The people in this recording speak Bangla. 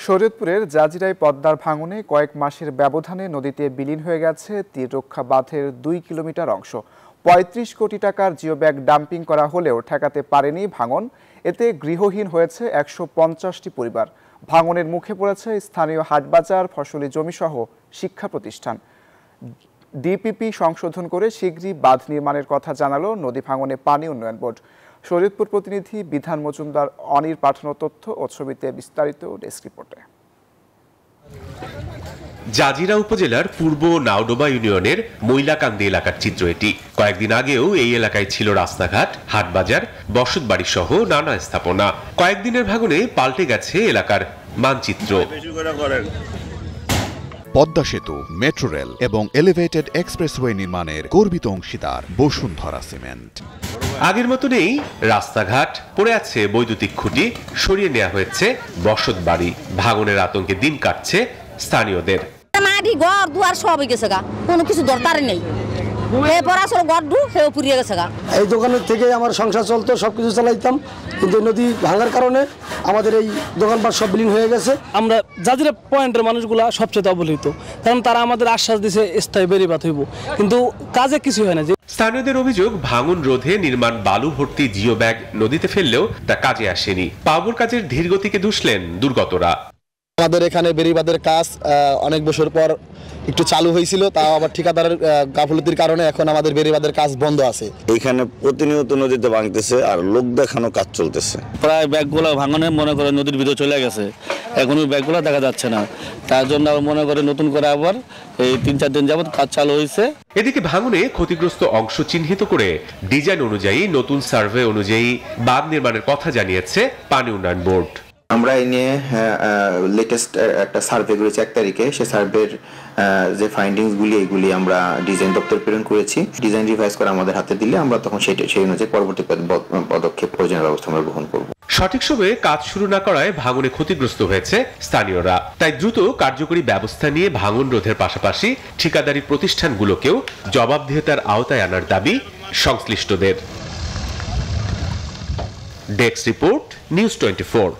শরীয়তপুরের জাজিরায় পদ্মার ভাঙনে কয়েক মাসের ব্যবধানে নদীতে বিলীন হয়ে গেছে তীররক্ষা বাঁধের 2 কিলোমিটার অংশ। ৩৫ কোটি টাকার জিওব্যাগ ডাম্পিং করা হলেও ঠেকাতে পারেনি ভাঙন। এতে গৃহহীন হয়েছে ১৫০টি পরিবার। ভাঙনের মুখে পড়েছে স্থানীয় হাটবাজার, ফসলি জমিসহ শিক্ষা প্রতিষ্ঠান। ডিপিপি সংশোধন করে শীঘ্রই বাঁধ নির্মাণের কথা জানালো নদী ভাঙনে পানি উন্নয়ন বোর্ড। শরীয়তপুর প্রতিনিধি বিধান মজুমদার অনির পাঠানো তথ্য ও ছবিতে বিস্তারিত ডেস্ক রিপোর্টে। জাজিরা উপজেলার পূর্ব নাওডোবা ইউনিয়নের মইলাকান্দি এলাকার চিত্র এটি। কয়েকদিন আগেও এই এলাকায় ছিল রাস্তাঘাট, হাটবাজার, বসতবাড়ি সহ নানা স্থাপনা। কয়েকদিনের ভাঙনে পাল্টে গেছে এলাকার মানচিত্র। পদ্মা সেতু, মেট্রো রেল এবং এলিভেটেড এক্সপ্রেসওয়ে নির্মাণের গর্বিত অংশীদার বসুন্ধরা সিমেন্ট। আগের মতো নেই রাস্তাঘাট, পড়ে আছে বৈদ্যুতিক খুঁটি, সরিয়ে নেওয়া হয়েছে বসতবাড়ি। ভাঙনের আতঙ্কে দিন কাটছে স্থানীয়দের। মাটি ঘর দুয়ার সব হয়ে গেছে গা, কোনো কিছু দরকার নেই। এই দোকানের থেকে আমার সংসার চলতো, সবকিছু চালাইতাম, কিন্তু নদী ভাঙার কারণে আমাদের এই দোকানপাট সব বিলীন হয়ে গেছে। আমরা জাজিরা পয়েন্টের মানুষগুলা সবচেয়ে অবহেলিত, কারণ তারা আমাদের আশ্বাস দিছে স্থায়ী বেড়িবাঁধ হইব, কিন্তু কাজে কিছু হয় না। স্থানীয়দের অভিযোগ, ভাঙন রোধে নির্মাণ বালু ভর্তি জিও ব্যাগ নদীতে ফেললেও তা কাজে আসেনি। পাবর কাজের ধীরগতিকে দুষলেন দুর্গতরা। আমাদের এখানে বেড়িবাঁধের কাজ অনেক বছর পর একটু চালু হয়েছিল, তাও আবার ঠিকাদারের গাফলতির কারণে এখন আমাদের বেড়িবাঁধের কাজ বন্ধ আছে। এইখানে প্রতিনিয়ত নদীতে ভাঙতেছে আর লোক দেখানো কাজ চলতেছে। প্রায় ব্যাগগুলো ভাঙনে মনে করে নদীর ভিতরে চলে গেছে, এখন ওই ব্যাগগুলো দেখা যাচ্ছে না। তার জন্য মনে করে নতুন করে আবার এই ৩-৪ দিন যাবত কাজ চালু হয়েছে। এদিকে ভাঙনে ক্ষতিগ্রস্ত অংশ চিহ্নিত করে ডিজাইন অনুযায়ী নতুন সার্ভে অনুযায়ী বাঁধ নির্মাণের কথা জানিয়েছে পানি উন্নয়ন বোর্ড। আমরা এই নিয়ে লেটেস্ট একটা সার্ভে করেছি 1 তারিখে। সেই সার্ভের যে ফাইন্ডিংসগুলি এইগুলি আমরা ডিজাইন দপ্তর প্রেরণ করেছি। ডিজাইন রিভাইজ করে আমাদের হাতে দিলে আমরা তখন সেই অনুযায়ী পরবর্তী পদক্ষেপ প্রয়োজনীয় ব্যবস্থা আমরা গ্রহণ করব। সঠিক সময়ে কাজ শুরু না করায় ভাঙনে ক্ষতিগ্রস্ত হয়েছে স্থানীয়রা। তাই দ্রুত কার্যকরী ব্যবস্থা নিয়ে ভাঙন রোধের পাশাপাশি ঠিকাদারি প্রতিষ্ঠানগুলোকেও জবাবদিহিতার আওতায় আনার দাবি সংশ্লিষ্টদের। Desk report, news 24।